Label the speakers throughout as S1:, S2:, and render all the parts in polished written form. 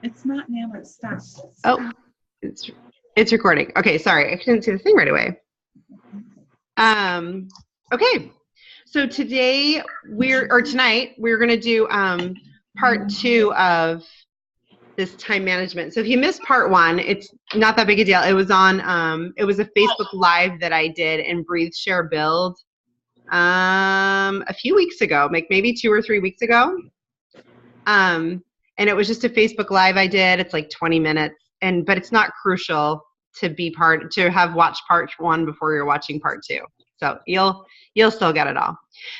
S1: It's not now. It's stuck.
S2: Oh, it's recording. Okay, sorry. I couldn't see the thing right away. Okay. So tonight we're going to do part 2 of this time management. So if you missed part 1, it's not that big a deal. It was on it was a Facebook Live that I did in Breathe Share Build a few weeks ago, like maybe 2 or 3 weeks ago. And it was just a Facebook Live I did. It's like 20 minutes, but it's not crucial to have watched part 1 before you're watching part 2. So you'll still get it all.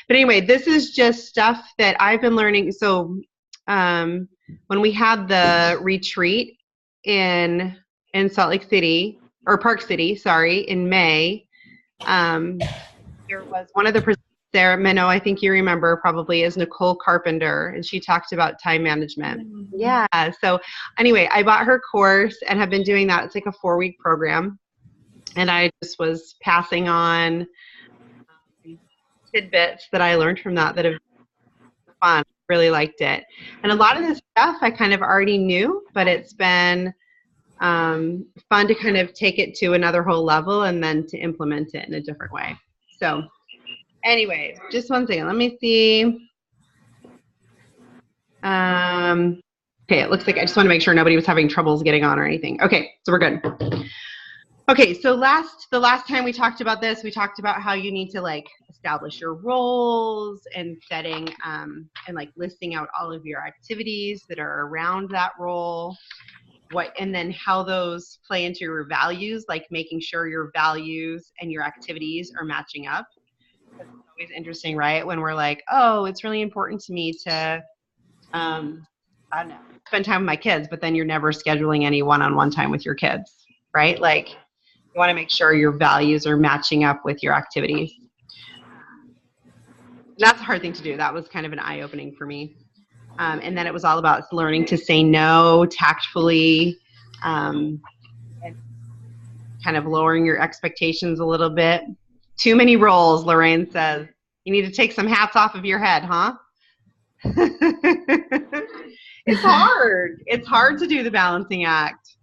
S2: But anyway, this is just stuff that I've been learning. So when we had the retreat in Salt Lake City, or Park City, sorry, in May, there was one of the presenters there, Minnow, I think you remember probably, is Nicole Carpenter, and she talked about time management. Mm-hmm. Yeah. So anyway, I bought her course and have been doing that. It's like a 4-week program. And I just was passing on tidbits that I learned from that have been fun. Really liked it. And a lot of this stuff I kind of already knew, but it's been fun to kind of take it to another whole level and then to implement it in a different way. So anyway, just one second. Let me see. Okay, it looks like I just want to make sure nobody was having troubles getting on or anything. Okay, so we're good. Okay, so the last time we talked about this, we talked about how you need to like establish your roles and setting and like listing out all of your activities that are around that role. And then how those play into your values, like making sure your values and your activities are matching up. It's always interesting, right? When we're like, oh, it's really important to me to, I don't know, spend time with my kids, but then you're never scheduling any one-on-one time with your kids, right? Like, you want to make sure your values are matching up with your activities. And that's a hard thing to do. That was kind of an eye-opening for me. And then it was all about learning to say no tactfully, and kind of lowering your expectations a little bit. Too many roles, Lorraine says. You need to take some hats off of your head, huh? It's hard. It's hard to do the balancing act.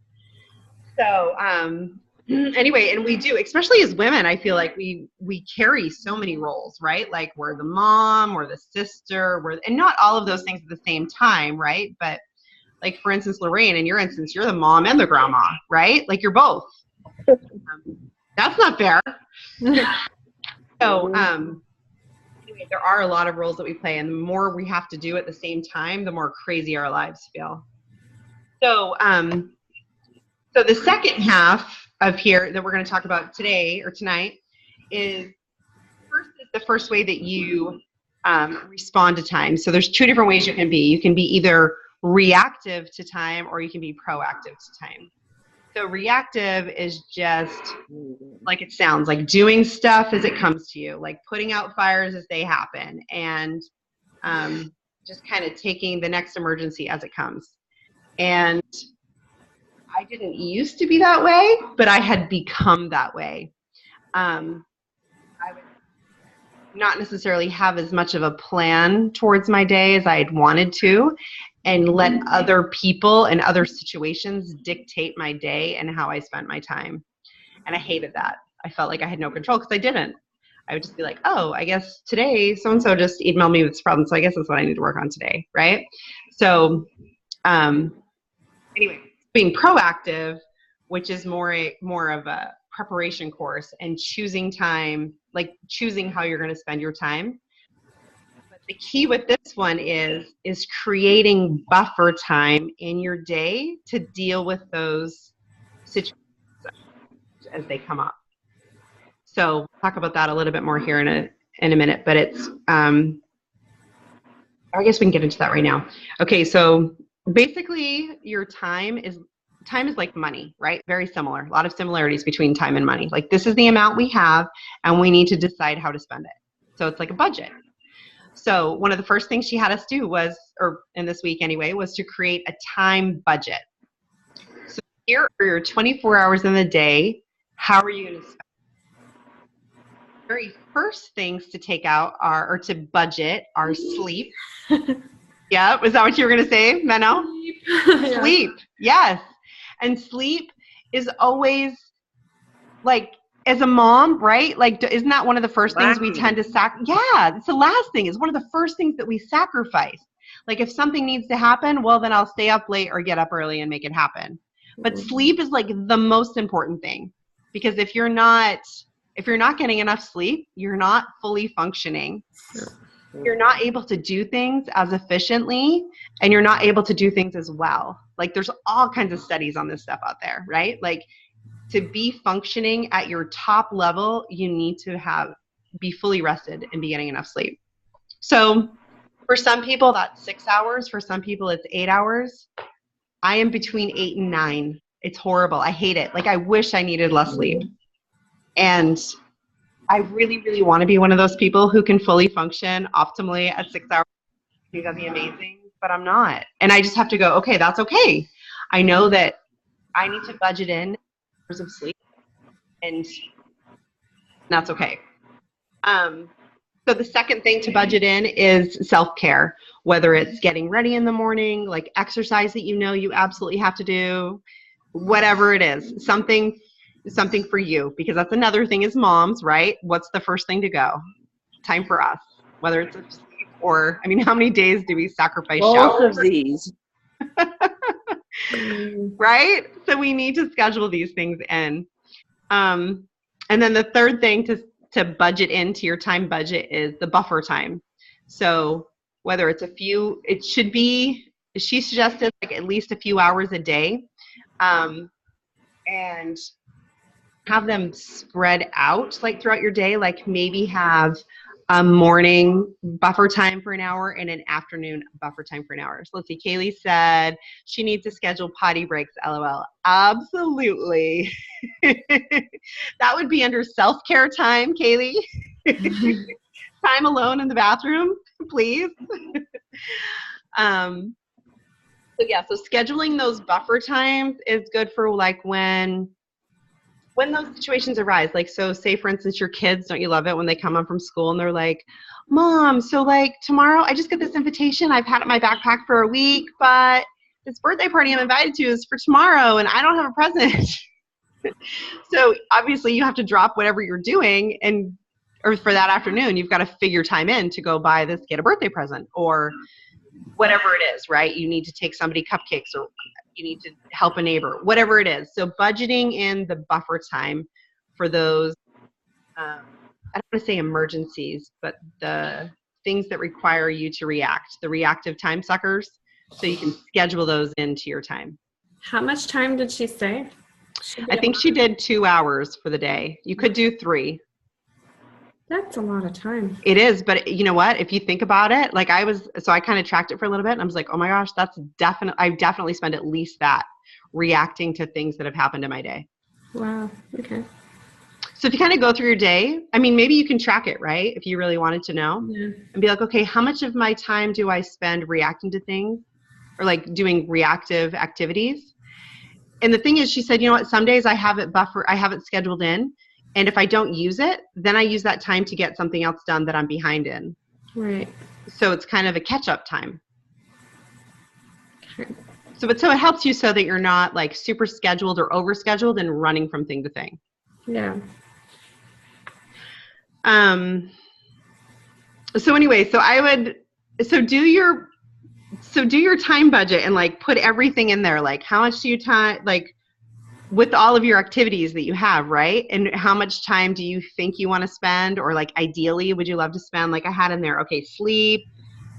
S2: So anyway, and we do, especially as women, I feel like we carry so many roles, right? Like we're the mom, we're the sister, and not all of those things at the same time, right? But like, for instance, Lorraine, in your instance, you're the mom and the grandma, right? Like you're both. That's not fair. So anyway, there are a lot of roles that we play, and the more we have to do at the same time, the more crazy our lives feel. So so the second half of here that we're going to talk about today or tonight is the first way that you respond to time. So there's 2 different ways you can be. You can be either reactive to time or you can be proactive to time. So reactive is just like it sounds, like doing stuff as it comes to you, like putting out fires as they happen, and just kind of taking the next emergency as it comes. And I didn't used to be that way, but I had become that way. I would not necessarily have as much of a plan towards my day as I had wanted to, and let other people and other situations dictate my day and how I spent my time. And I hated that. I felt like I had no control because I didn't. I would just be like, oh, I guess today so-and-so just emailed me with this problem, so I guess that's what I need to work on today, right? So anyway, being proactive, which is more of a preparation course, and choosing time, like choosing how you're going to spend your time. But the key with this one is creating buffer time in your day to deal with those situations as they come up. So we'll talk about that a little bit more here in a minute, but it's I guess we can get into that right now. Okay, so basically your time is like money, right? Very similar. A lot of similarities between time and money. Like, this is the amount we have and we need to decide how to spend it. So it's like a budget. So one of the first things she had us do was, or in this week anyway, was to create a time budget. So here are your 24 hours in the day. How are you going to spend? Very first things to take out or to budget are sleep. Yeah. Was that what you were going to say, Menno?
S1: Yeah.
S2: Sleep. Yes. And sleep is always like, as a mom, right? Like, isn't that one of the first things we tend to Yeah, it's the last thing. It's one of the first things that we sacrifice. Like, if something needs to happen, well, then I'll stay up late or get up early and make it happen. But sleep is like the most important thing, because if you're not getting enough sleep, you're not fully functioning. You're not able to do things as efficiently, and you're not able to do things as well. Like, there's all kinds of studies on this stuff out there, right? Like, to be functioning at your top level, you need to be fully rested and be getting enough sleep. So for some people, that's 6 hours. For some people, it's 8 hours. I am between 8 and 9. It's horrible. I hate it. Like, I wish I needed less sleep. And I really, really want to be one of those people who can fully function optimally at 6 hours. I think that'd be amazing, but I'm not. And I just have to go, okay, that's okay. I know that I need to budget in hours of sleep, and that's okay. So the second thing to budget in is self-care, whether it's getting ready in the morning, like exercise that you know you absolutely have to do, whatever it is, something for you, because that's another thing as moms, right? What's the first thing to go? Time for us, whether it's sleep or, I mean, how many days do we sacrifice
S3: Both
S2: showers?
S3: of these.
S2: Right? So we need to schedule these things in. And then the third thing to budget into your time budget is the buffer time. So whether it's she suggested like at least a few hours a day, and have them spread out like throughout your day, like maybe have a morning buffer time for an hour and an afternoon buffer time for an hour. So let's see, Kaylee said she needs to schedule potty breaks, LOL. Absolutely. That would be under self-care time, Kaylee. Time alone in the bathroom, please. So scheduling those buffer times is good for like when those situations arise. Like, so say for instance, your kids, don't you love it when they come home from school and they're like, Mom, so like tomorrow I just got this invitation I've had in my backpack for a week, but this birthday party I'm invited to is for tomorrow and I don't have a present. So obviously you have to drop whatever you're doing, or for that afternoon, you've got to figure time in to go get a birthday present or whatever it is, right? You need to take somebody cupcakes, or you need to help a neighbor, whatever it is. So budgeting in the buffer time for those, I don't want to say emergencies, but the things that require you to react, the reactive time suckers, so you can schedule those into your time.
S1: How much time did she say?
S2: I think she did 2 hours for the day. You could do 3.
S1: That's a lot of time.
S2: It is, but you know what? If you think about it, like I kind of tracked it for a little bit and I was like, oh my gosh, I definitely spend at least that reacting to things that have happened in my day.
S1: Wow. Okay.
S2: So if you kind of go through your day, I mean, maybe you can track it, right? If you really wanted to know, and be like, okay, how much of my time do I spend reacting to things or like doing reactive activities? And the thing is, she said, you know what? Some days I have it scheduled in. And if I don't use it, then I use that time to get something else done that I'm behind in.
S1: Right.
S2: So it's kind of a catch-up time.
S1: Okay.
S2: So it helps you so that you're not like super scheduled or over-scheduled and running from thing to thing.
S1: Yeah.
S2: So anyway, do your time budget and like put everything in there. Like how much do you time, like with all of your activities that you have, right? And how much time do you think you want to spend, or like ideally would you love to spend? Like I had in there, okay, sleep,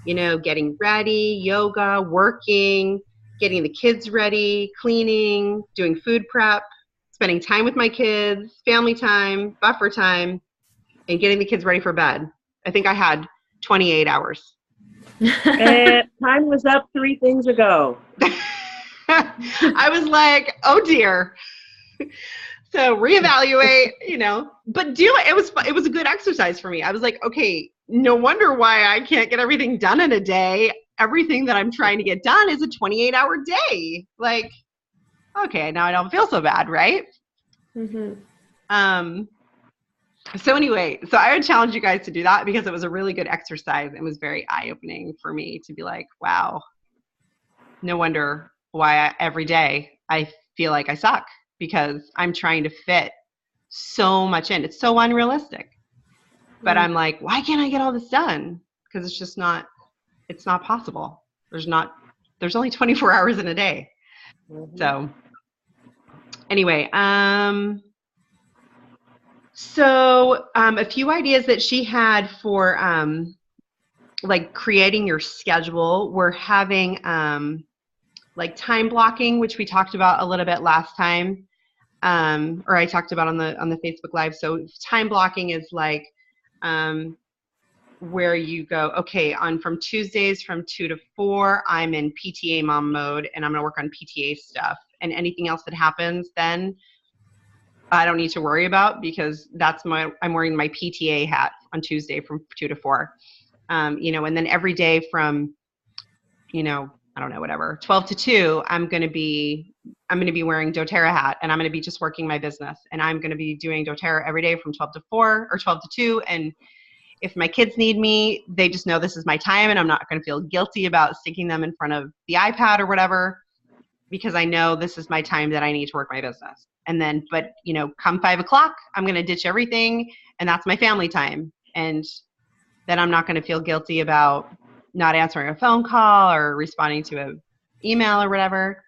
S2: getting ready, yoga, working, getting the kids ready, cleaning, doing food prep, spending time with my kids, family time, buffer time, and getting the kids ready for bed. I think I had 28 hours.
S3: And time was up 3 things ago.
S2: I was like, oh dear. So reevaluate, but do it. It was a good exercise for me. I was like, okay, no wonder why I can't get everything done in a day. Everything that I'm trying to get done is a 28-hour day. Like, okay, now I don't feel so bad, right?
S1: Mm-hmm.
S2: So anyway, so I would challenge you guys to do that because it was a really good exercise and was very eye-opening for me to be like, wow, no wonder why every day I feel like I suck because I'm trying to fit so much in. It's so unrealistic. But I'm like, why can't I get all this done? Because it's not possible. There's only 24 hours in a day. So anyway, a few ideas that she had for like creating your schedule were having like time blocking, which we talked about a little bit last time, or I talked about on the Facebook Live. So time blocking is like where you go, okay, from Tuesdays from 2 to 4, I'm in PTA mom mode and I'm going to work on PTA stuff, and anything else that happens then I don't need to worry about because I'm wearing my PTA hat on Tuesday from 2 to 4. And then every day from, I don't know, whatever, 12 to 2, I'm going to be wearing doTERRA hat, and I'm going to be just working my business, and I'm going to be doing doTERRA every day from 12 to 4 or 12 to 2. And if my kids need me, they just know this is my time, and I'm not going to feel guilty about sticking them in front of the iPad or whatever, because I know this is my time that I need to work my business. And then, but come 5 o'clock, I'm going to ditch everything, and that's my family time. And then I'm not going to feel guilty about not answering a phone call or responding to an email or whatever.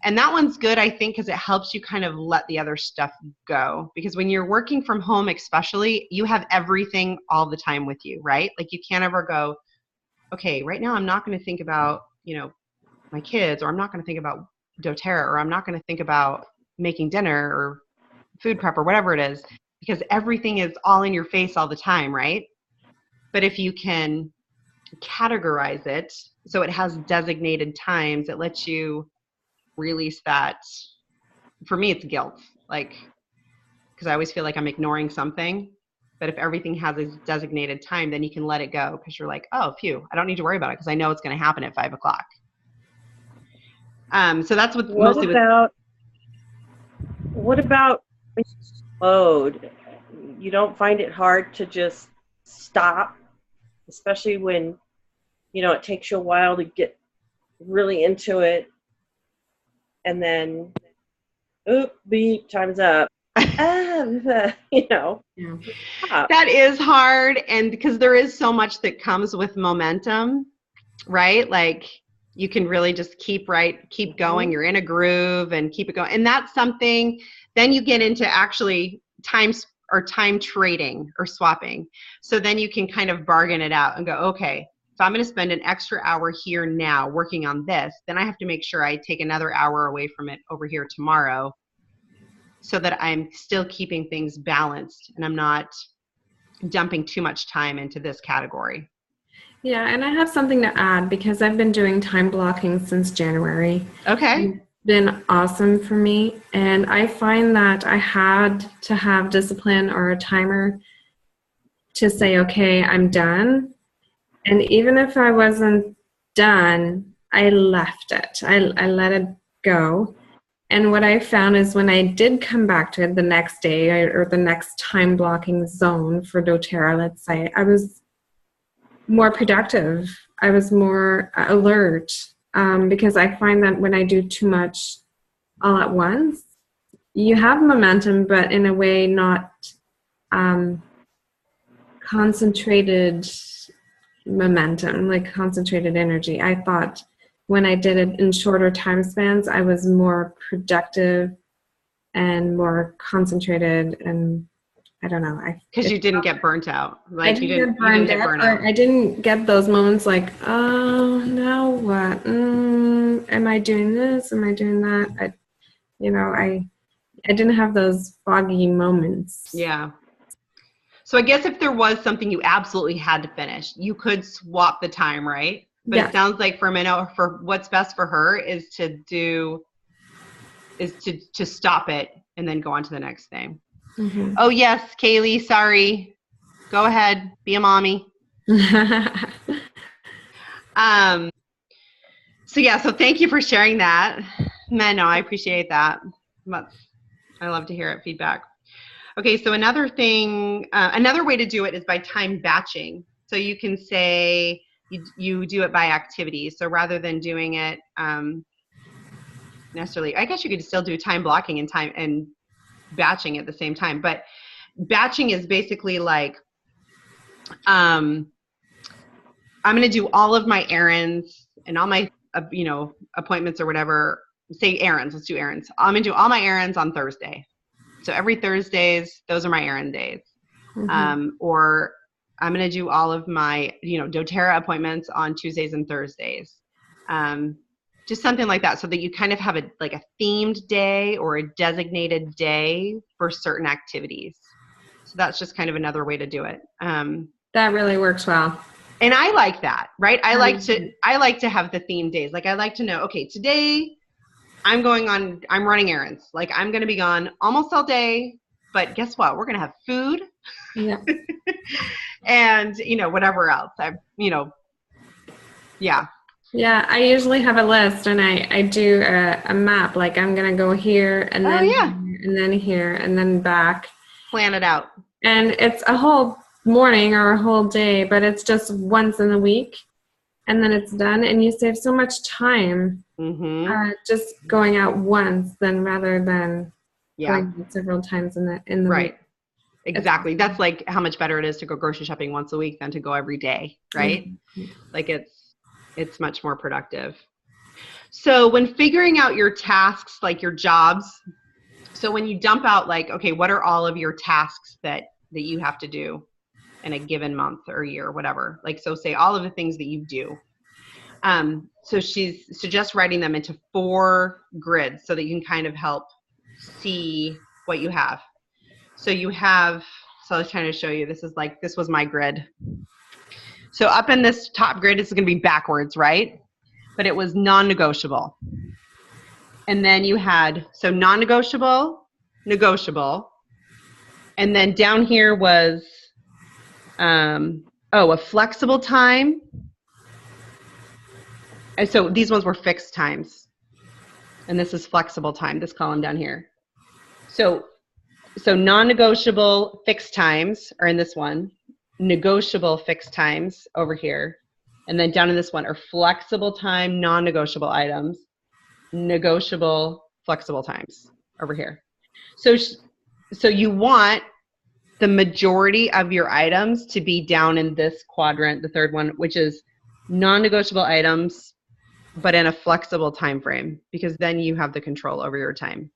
S2: And that one's good, I think, because it helps you kind of let the other stuff go. Because when you're working from home, especially, you have everything all the time with you, right? Like you can't ever go, okay, right now I'm not going to think about, my kids, or I'm not going to think about doTERRA, or I'm not going to think about making dinner or food prep or whatever it is, because everything is all in your face all the time, right? But if you can categorize it so it has designated times, it lets you release that. For me, it's guilt, like, because I always feel like I'm ignoring something. But if everything has a designated time, then you can let it go because you're like, oh, phew, I don't need to worry about it because I know it's going to happen at 5 o'clock. So that's what
S3: what about mode? You don't find it hard to just stop, especially when it takes you a while to get really into it, and then beep, time's up.
S1: Yeah.
S2: That is hard, and because there is so much that comes with momentum, right? Like you can really just keep going. You're in a groove and keep it going. And that's something, then you get into actually time trading or swapping. So then you can kind of bargain it out and go, okay, if I'm going to spend an extra hour here now working on this, then I have to make sure I take another hour away from it over here tomorrow so that I'm still keeping things balanced and I'm not dumping too much time into this category.
S1: Yeah, and I have something to add because I've been doing time blocking since January.
S2: Okay.
S1: It's been awesome for me. And I find that I had to have discipline or a timer to say, okay, I'm done. And even if I wasn't done, I left it. I let it go. And what I found is when I did come back to it the next day or the next time blocking zone for doTERRA, let's say, I was more productive. I was more alert because I find that when I do too much all at once, you have momentum, but in a way not concentrated momentum, like concentrated energy. I thought when I did it in shorter time spans, I was more productive and more concentrated, and I don't know.
S2: Because you didn't get burnt out. Like
S1: I didn't get burnt out. I didn't get those moments like, oh, now what? Am I doing this? Am I doing that? I didn't have those foggy moments.
S2: Yeah. So I guess if there was something you absolutely had to finish, you could swap the time, right? But It sounds like for Minna, for what's best for her is to stop it and then go on to the next thing. Mm-hmm. Oh yes, Kaylee, sorry. Go ahead, be a mommy. So thank you for sharing that. Man, no, I appreciate that. I love to hear it, feedback. Okay, so another thing, another way to do it is by time batching. So you can say you do it by activity. So rather than doing it necessarily, I guess you could still do time blocking and time and batching at the same time. But batching is basically like, I'm going to do all of my errands and all my, appointments or whatever. Say errands. Let's do errands. I'm going to do all my errands on Thursday. So every Thursdays, those are my errand days. Or I'm going to do all of my, doTERRA appointments on Tuesdays and Thursdays. Just something like that, so that you kind of have a themed day or a designated day for certain activities. So that's just kind of another way to do it.
S1: That really works well.
S2: And I like that, right? I like to have the themed days. Like I like to know, okay, today I'm running errands. Like I'm going to be gone almost all day, but guess what? We're going to have food.
S1: Yeah.
S2: And, whatever else. Yeah.
S1: Yeah, I usually have a list, and I do a map. Like I'm going to go here and then here, and then here and then back.
S2: Plan it out.
S1: And it's a whole morning or a whole day, but it's just once in a week. And then it's done, and you save so much time just going out once rather than going out several times in the
S2: right.
S1: week.
S2: Exactly. That's like how much better it is to go grocery shopping once a week than to go every day, right? Mm-hmm. Like it's much more productive. So when figuring out your tasks, like your jobs, so when you dump out okay, what are all of your tasks that you have to do in a given month or year or whatever? So say all of the things that you do. So she's suggests writing them into 4 grids so that you can kind of help see what you have. So I was trying to show you, this was my grid. So up in this top grid, it's going to be backwards, right? But it was non-negotiable. And then you had, so non-negotiable, negotiable. And then down here was, a flexible time. And so these ones were fixed times. And this is flexible time, this column down here. So non-negotiable fixed times are in this one. Negotiable fixed times over here. And then down in this one are flexible time, non-negotiable items. Negotiable, flexible times over here. So you want the majority of your items to be down in this quadrant, the third one, which is non-negotiable items, but in a flexible time frame, because then you have the control over your time.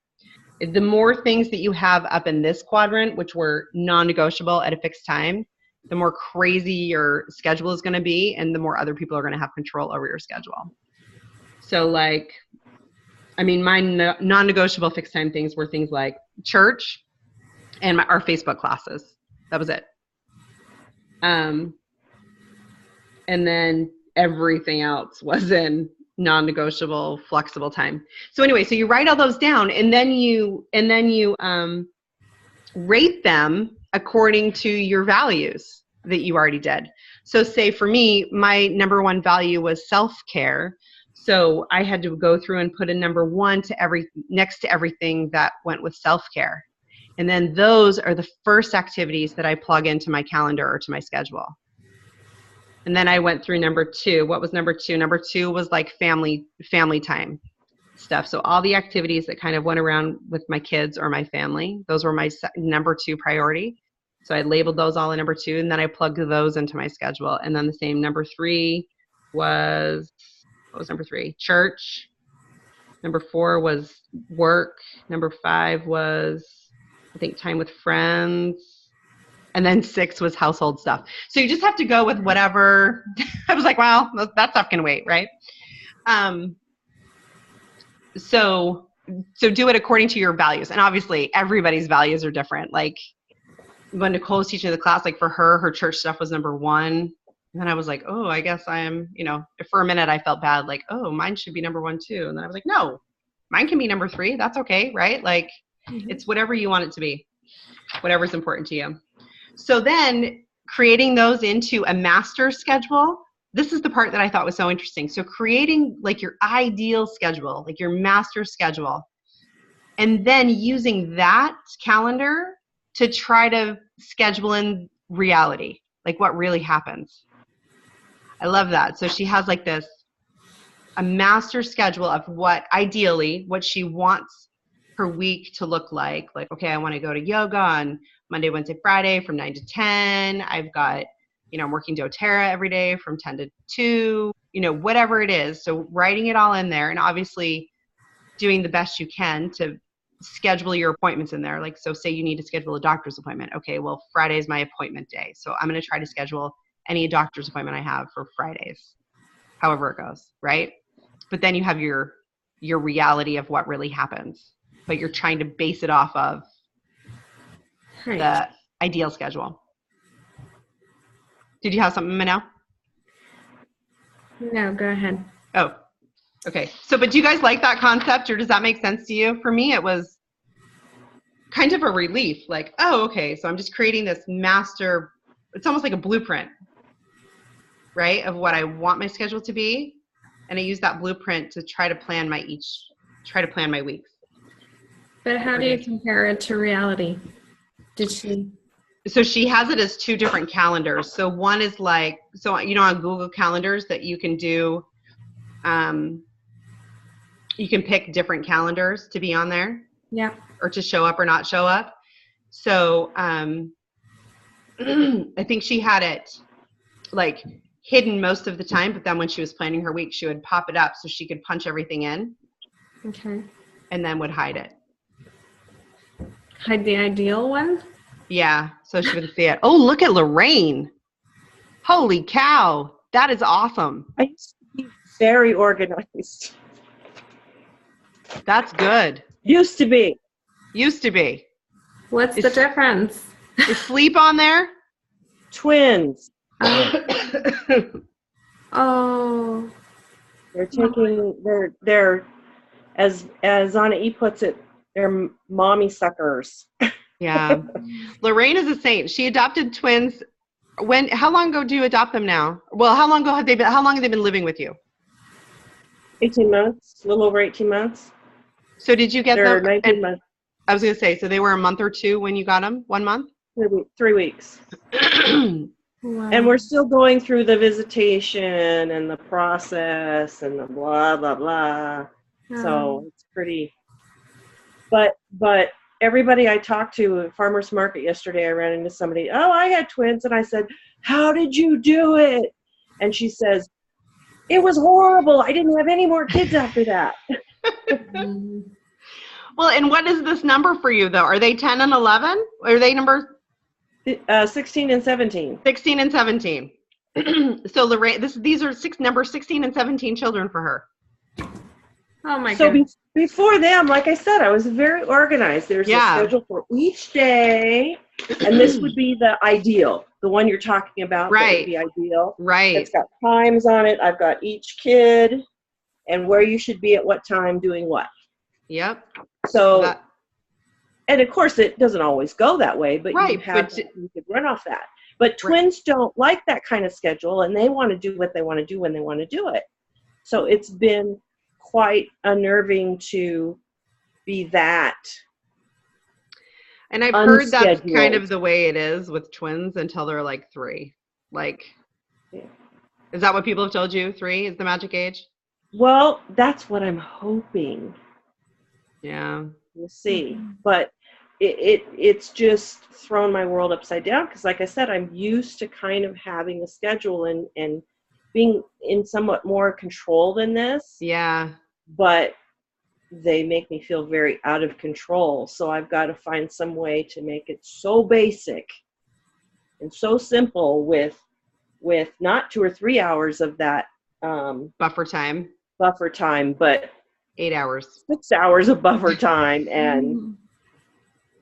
S2: The more things that you have up in this quadrant, which were non-negotiable at a fixed time, the more crazy your schedule is going to be, and the more other people are going to have control over your schedule. So my non-negotiable fixed time things were things like church and our Facebook classes. That was it. And then everything else was in non-negotiable, flexible time. So anyway, so you write all those down, and then you rate them according to your values that you already did. So say for me, my number 1 value was self-care. So I had to go through and put a number 1 next to everything that went with self-care. And then those are the first activities that I plug into my calendar or to my schedule. And then I went through number 2. What was number 2? Number 2 was family time stuff. So all the activities that kind of went around with my kids or my family, those were my number 2 priority. So I labeled those all in number 2, and then I plugged those into my schedule. And then the same number 3 was, what was number 3? Church. Number 4 was work. Number 5 was, I think, time with friends. And then 6 was household stuff. So you just have to go with whatever. I was like, well, that stuff can wait, right? So do it according to your values. And obviously everybody's values are different. When Nicole was teaching the class, for her church stuff was number 1. And then I was like, oh, I guess I am, for a minute I felt bad, oh, mine should be number 1 too. And then I was like, no, mine can be number 3. That's okay, right? It's whatever you want it to be, whatever's important to you. So then creating those into a master schedule, this is the part that I thought was so interesting. So creating your ideal schedule, your master schedule, and then using that calendar to try to schedule in reality, like what really happens. I love that. So she has like a master schedule of what ideally what she wants her week to look like. Like, okay, I want to go to yoga on Monday, Wednesday, Friday from 9 to 10. I've got, I'm working doTERRA every day from 10 to 2, whatever it is. So writing it all in there, and obviously doing the best you can to schedule your appointments in there. Like, so say you need to schedule a doctor's appointment. Okay, well, Friday is my appointment day. So I'm going to try to schedule any doctor's appointment I have for Fridays, however it goes, right? But then you have your reality of what really happens, but you're trying to base it off of the ideal schedule. Did you have something, Manel?
S1: No, go ahead.
S2: Oh, okay. So, but do you guys like that concept, or does that make sense to you? For me, it was kind of a relief. Like, oh, okay, so I'm just creating this master, it's almost like a blueprint, right, of what I want my schedule to be. And I use that blueprint to try to plan my weeks.
S1: But how do you compare it to reality?
S2: So she has it as 2 different calendars. So one is like, on Google Calendars that you can do, you can pick different calendars to be on there.
S1: Yeah.
S2: Or to show up or not show up. So I think she had it like hidden most of the time, but then when she was planning her week, she would pop it up so she could punch everything in.
S1: Okay.
S2: And then would hide it.
S1: Hide the ideal one?
S2: Yeah, so she would see it. Oh, look at Lorraine. Holy cow. That is awesome.
S3: I used to be very organized.
S2: That's good.
S3: Used to be.
S1: What's the difference?
S2: Is sleep on there?
S3: Twins.
S1: Oh.
S3: They're taking, they're as Anna E puts it, they're mommy suckers.
S2: Yeah. Lorraine is a saint. She adopted twins. How long ago do you adopt them now? Well, how long have they been living with you?
S3: 18 months, a little over 18 months.
S2: So did you get
S3: They're
S2: them?
S3: 19 months.
S2: I was going to say, so they were a month or 2 when you got them? 1 month?
S3: 3 weeks.
S1: Wow.
S3: And we're still going through the visitation and the process and the blah, blah, blah. So it's pretty, but everybody I talked to at farmer's market yesterday, I ran into somebody, oh, I had twins. And I said, how did you do it? And she says, it was horrible. I didn't have any more kids after that.
S2: Well, and what is this number for you, though? Are they 10 and 11? Or are they number?
S3: 16 and 17.
S2: 16 and 17. So Lorraine, these are number 16 and 17 children for her.
S1: Oh my
S3: So
S1: goodness.
S3: before them, like I said, I was very organized. There's a schedule for each day, and this would be the ideal, the one you're talking about.
S2: Right.
S3: That would be ideal.
S2: Right.
S3: It's got times on it. I've got each kid and where you should be at what time doing what.
S2: Yep.
S3: So, and of course, it doesn't always go that way, but
S2: right,
S3: you could run off that. But twins don't like that kind of schedule, and they want to do what they want to do when they want to do it. So it's been quite unnerving to be that.
S2: And I've heard that's kind of the way it is with twins until they're like 3. Like, is that what people have told you? 3 is the magic age?
S3: Well, that's what I'm hoping.
S2: Yeah.
S3: We'll see. But it's just thrown my world upside down because, like I said, I'm used to kind of having a schedule and being in somewhat more control than this.
S2: Yeah.
S3: But they make me feel very out of control. So I've got to find some way to make it so basic and so simple with not 2 or 3 hours of that
S2: buffer time,
S3: but
S2: 8 hours,
S3: 6 hours of buffer time and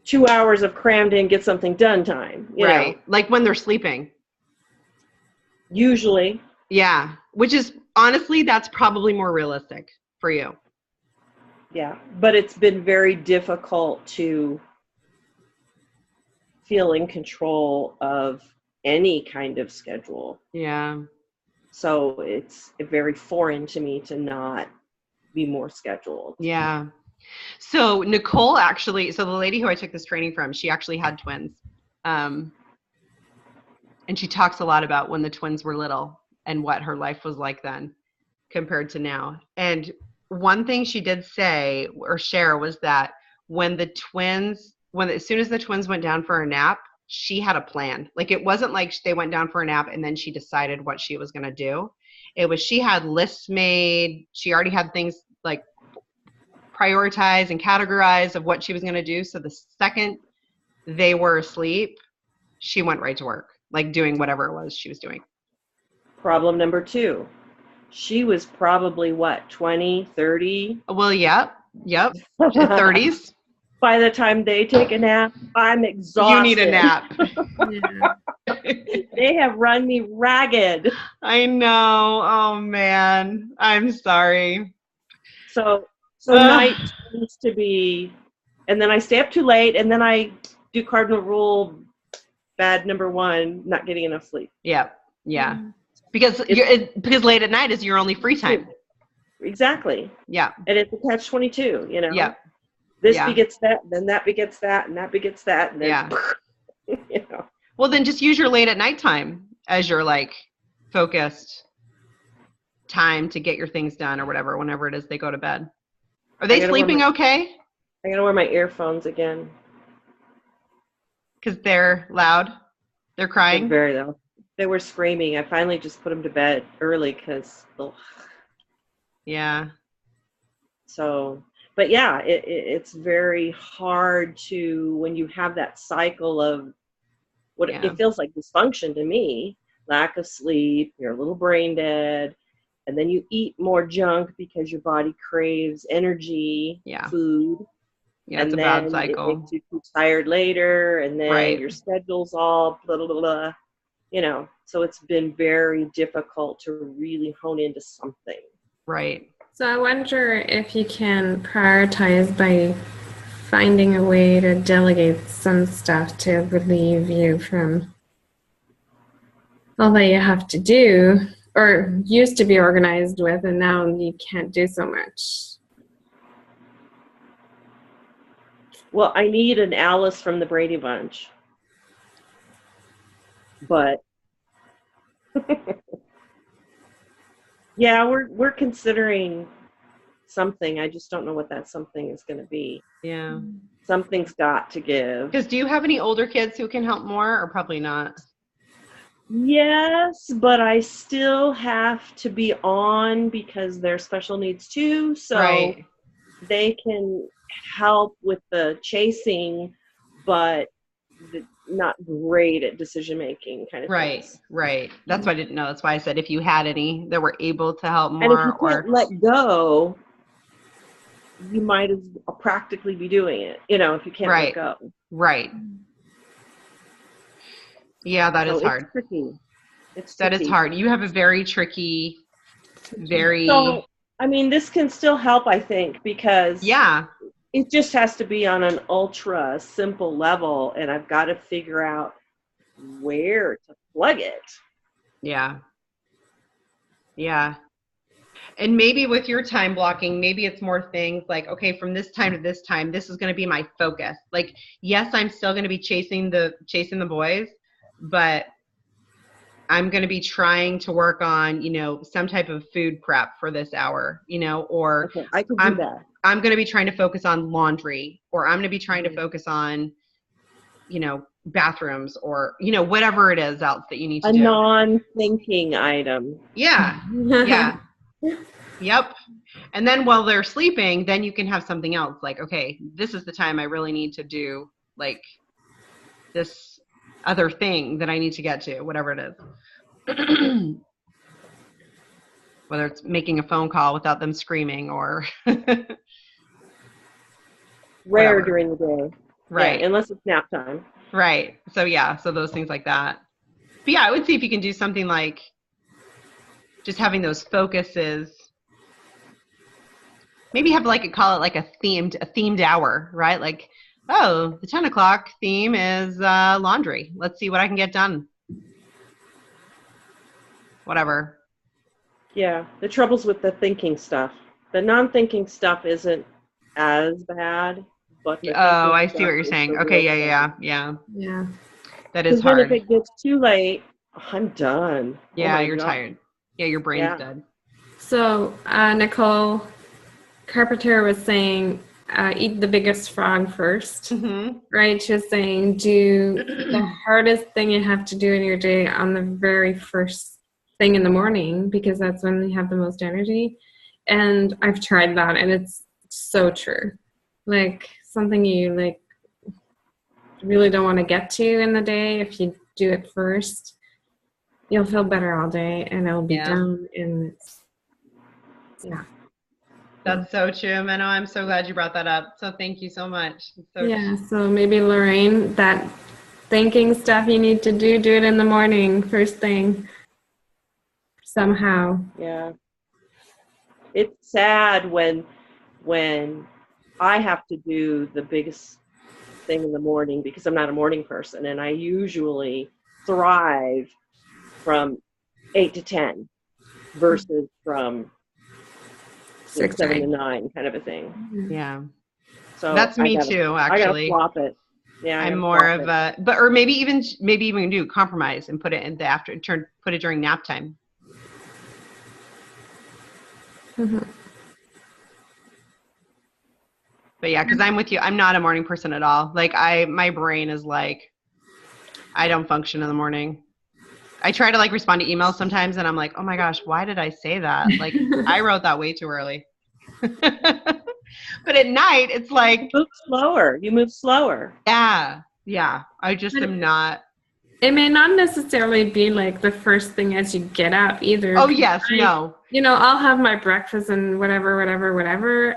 S3: 2 hours of crammed in, get something done time. You know?
S2: Like when they're sleeping.
S3: Usually.
S2: Yeah. Which is honestly, that's probably more realistic for you.
S3: Yeah. But it's been very difficult to feel in control of any kind of schedule.
S2: Yeah.
S3: So it's very foreign to me to not be more scheduled.
S2: Yeah. So Nicole actually, so the lady who I took this training from, she actually had twins. And she talks a lot about when the twins were little and what her life was like then compared to now. And one thing she did say or share was that as soon as the twins went down for a nap, she had a plan. Like, it wasn't like they went down for a nap and then she decided what she was going to do. It was, she had lists made. She already had things like prioritized and categorized of what she was going to do. So the second they were asleep, she went right to work, like doing whatever it was she was doing.
S3: Problem number 2. She was probably, what, 20, 30?
S2: Well, yep. 30s.
S3: By the time they take a nap, I'm exhausted.
S2: You need a nap.
S1: Yeah.
S3: They have run me ragged.
S2: I know. Oh, man. I'm sorry.
S3: So night tends to be, and then I stay up too late, and then I do cardinal rule, bad number 1, not getting enough sleep.
S2: Yeah. Because late at night is your only free time.
S3: Exactly.
S2: Yeah.
S3: And it's a catch-22, you know?
S2: Yeah.
S3: This begets that, then that begets that, and that begets that, and then, you know.
S2: Well, then just use your late at night time as your, like, focused time to get your things done or whatever, whenever it is they go to bed. Are they sleeping okay?
S3: I gotta wear my earphones again.
S2: Because they're loud? They're crying?
S3: They're very loud. They were screaming. I finally just put them to bed early because,
S2: yeah.
S3: So, but yeah, it's very hard to, when you have that cycle of what it feels like dysfunction to me, lack of sleep, you're a little brain dead, and then you eat more junk because your body craves energy, food.
S2: Yeah,
S3: and
S2: it's a
S3: then
S2: bad cycle.
S3: It makes you too tired later, and then your schedule's all blah, blah, blah. You know, so it's been very difficult to really hone into something.
S2: Right.
S1: So I wonder if you can prioritize by finding a way to delegate some stuff to relieve you from all that you have to do or used to be organized with, and now you can't do so much.
S3: Well, I need an Alice from the Brady Bunch. But yeah, we're considering something. I just don't know what that something is going to be.
S2: Yeah.
S3: Something's got to give.
S2: Because do you have any older kids who can help more, or probably not?
S3: Yes, but I still have to be on because they're special needs too. So they can help with the chasing, but not great at decision making kind of things.
S2: Right. That's why I didn't know. That's why I said if you had any that were able to help more.
S3: And if you can't let go, you might as well practically be doing it, you know, if you can't let go.
S2: Right. Yeah, that is hard.
S3: Tricky.
S2: That is hard. You have a very tricky, very...
S3: So, I mean, this can still help, I think, because it just has to be on an ultra simple level, and I've got to figure out where to plug it. Yeah.
S2: And maybe with your time blocking, maybe it's more things like, okay, from this time to this time, this is going to be my focus. Like, yes, I'm still going to be chasing the boys, but I'm going to be trying to work on, you know, some type of food prep for this hour, you know, or
S3: I can do that.
S2: I'm going to be trying to focus on laundry, or I'm going to be trying to focus on, you know, bathrooms, or, you know, whatever it is else that you need to do.
S3: A non-thinking item.
S2: Yeah. Yep. And then while they're sleeping, then you can have something else like, okay, this is the time I really need to do like this other thing that I need to get to, whatever it is. Whether it's making a phone call without them screaming or
S3: rare during the day.
S2: Right.
S3: Yeah, unless it's nap time.
S2: Right. So so those things like that. But yeah, I would see if you can do something like just having those focuses. Maybe have call it like a themed hour, right? Like, oh, the 10 o'clock theme is laundry. Let's see what I can get done. Whatever.
S3: Yeah, the trouble's with the thinking stuff. The non-thinking stuff isn't as bad. But the
S2: Oh,
S3: thinking
S2: I see what
S3: stuff
S2: you're
S3: is
S2: saying.
S3: the
S2: Okay,
S3: real
S2: yeah,
S3: thing.
S1: Yeah.
S2: that is
S3: Because then if
S2: hard.
S3: it gets too late, I'm done. Oh
S2: Yeah,
S3: my
S2: you're
S3: God.
S2: tired. Yeah, your brain's
S3: Yeah.
S2: dead.
S1: So Nicole Carpenter was saying, eat the biggest frog first,
S2: Mm-hmm.
S1: right? She was saying, do the hardest thing you have to do in your day on the very first thing in the morning, because that's when you have the most energy. And I've tried that, and it's so true. Like something you like really don't want to get to in the day, if you do it first, you'll feel better all day, and it'll be
S2: Yeah.
S1: done. And it's, yeah.
S2: That's so true, Menno. I'm so glad you brought that up. So thank you so much. It's so
S1: Yeah, so maybe Lorraine, that thinking stuff you need to do it in the morning, first thing, somehow.
S3: Yeah. It's sad when I have to do the biggest thing in the morning because I'm not a morning person, and I usually thrive from 8 to 10 versus from
S1: 6
S3: 7 to
S1: to
S3: 9 kind of a thing.
S2: Yeah.
S3: So
S2: That's me too,
S3: I gotta
S2: actually.
S3: flop it. Yeah, I
S2: I'm
S3: gotta
S2: more
S3: flop
S2: of
S3: it.
S2: a, but or maybe even do compromise and put it in the put it during nap time.
S1: Mhm.
S2: But yeah, because I'm with you. I'm not a morning person at all. Like my brain is like, I don't function in the morning. I try to like respond to emails sometimes, and I'm like, oh my gosh, why did I say that? Like I wrote that way too early. But at night, it's like,
S3: You move slower. You move slower.
S2: yeah. I just am not.
S1: It may not necessarily be like the first thing as you get up either.
S2: Oh yes, no.
S1: I'll have my breakfast and whatever.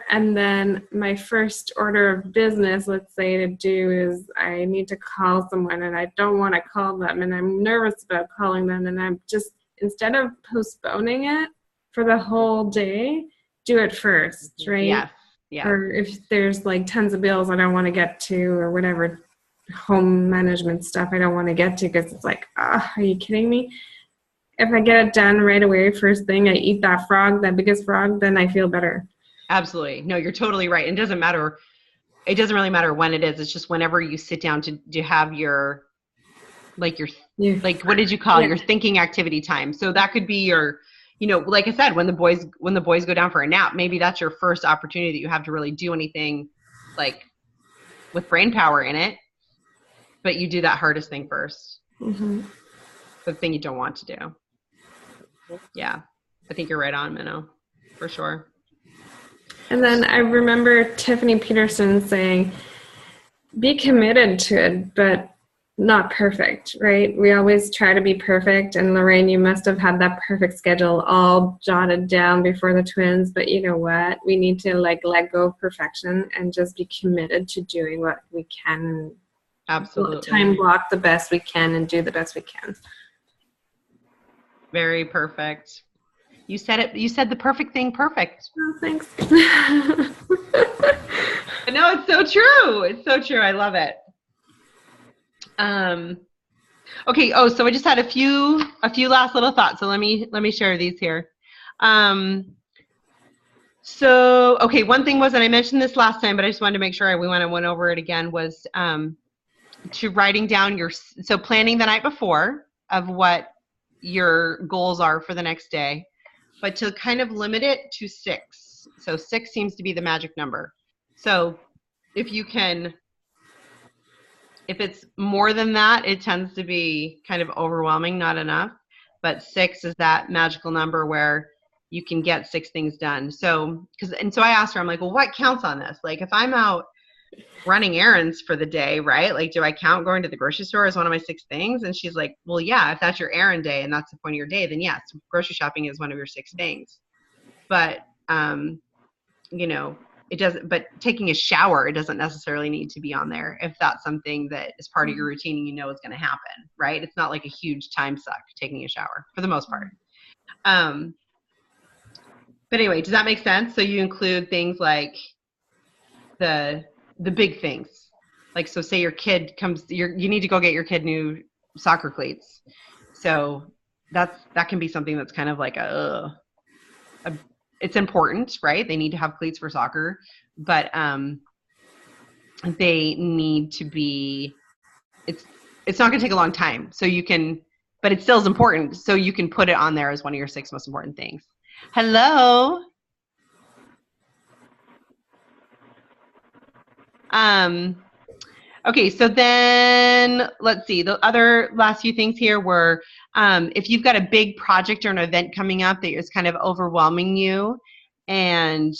S1: And then my first order of business, let's say, to do is I need to call someone, and I don't want to call them, and I'm nervous about calling them. And I'm just, instead of postponing it for the whole day, do it first, right?
S2: Yes. Yeah.
S1: Or if there's like tons of bills I don't want to get to, or whatever, home management stuff I don't want to get to, because it's like, are you kidding me? If I get it done right away, first thing, I eat that biggest frog, then I feel better.
S2: Absolutely. No, you're totally right. It doesn't matter. It doesn't really matter when it is. It's just whenever you sit down to have your, like what did you call your thinking activity time? So that could be your, like I said, when the boys go down for a nap, maybe that's your first opportunity that you have to really do anything like with brain power in it. But you do that hardest thing first.
S1: Mm-hmm.
S2: The thing you don't want to do. Yeah. I think you're right on, Menno, for sure.
S1: And then I remember Tiffany Peterson saying, be committed to it, but not perfect, right? We always try to be perfect. And Lorraine, you must have had that perfect schedule all jotted down before the twins. But you know what? We need to let go of perfection and just be committed to doing what we can.
S2: Absolutely.
S1: Time block the best we can and do the best we can.
S2: Very perfect. You said it. You said the perfect thing perfect.
S1: Oh, thanks.
S2: No, it's so true. It's so true. I love it. Okay. Oh, so I just had a few last little thoughts. So let me share these here. So, okay. One thing was, and I mentioned this last time, but I just wanted to make sure we went over it again, was to writing down planning the night before of what your goals are for the next day, but to kind of limit it to 6. So 6 seems to be the magic number. So if it's more than that, it tends to be kind of overwhelming, not enough. But 6 is that magical number where you can get 6 things done. So I asked her, I'm like, well, what counts on this? Like if I'm out running errands for the day, right? Like, do I count going to the grocery store as one of my 6 things? And she's like, well, yeah, if that's your errand day and that's the point of your day, then yes, grocery shopping is one of your 6 things. But, it doesn't, but taking a shower, it doesn't necessarily need to be on there if that's something that is part of your routine and is going to happen, right? It's not like a huge time suck taking a shower for the most part. But anyway, does that make sense? So you include things like the big things, like, so say your kid comes, you need to go get your kid new soccer cleats. So that can be something that's kind of like a it's important, right? They need to have cleats for soccer, but they need to be, it's not going to take a long time. So you can, but it still is important. So you can put it on there as one of your 6 most important things. Hello. Okay, so then let's see. The other last few things here were if you've got a big project or an event coming up that is kind of overwhelming you and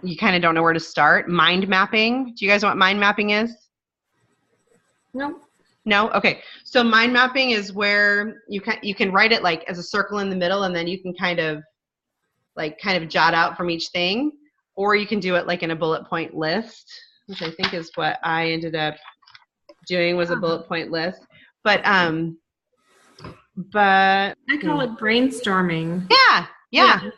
S2: you kind of don't know where to start, mind mapping. Do you guys know what mind mapping is?
S1: Nope.
S2: No? Okay. So mind mapping is where you can write it like as a circle in the middle, and then you can kind of jot out from each thing, or you can do it like in a bullet point list, which I think is what I ended up doing, was a bullet point list. But
S1: I call it brainstorming.
S2: Yeah.